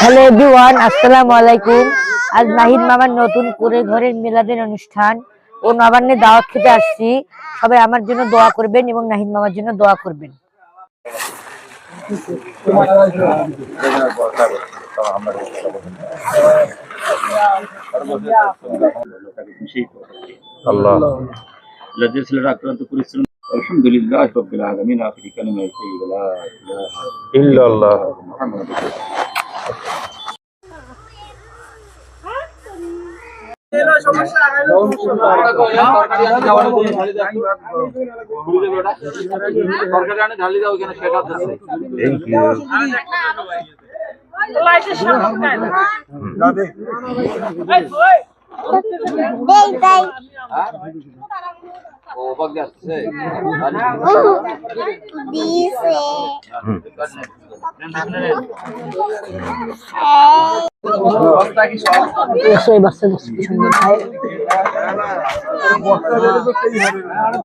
Hello everyone, আসসালামু আলাইকুম। আজ নাহিদ মামার নতুন করে ঘরের মিলাদের অনুষ্ঠান ও নবান্নে দাওয়াত খেতে আসছি। সবাই আমার জন্য দোয়া করবেন এবং নাহিদ মামার জন্য দোয়া করবেন। আল্লাহ الذي سلك أنت كريستون الحمد لله رب العالمين آخر كلمة يقول لا إله إلا الله محمد বাচ্চা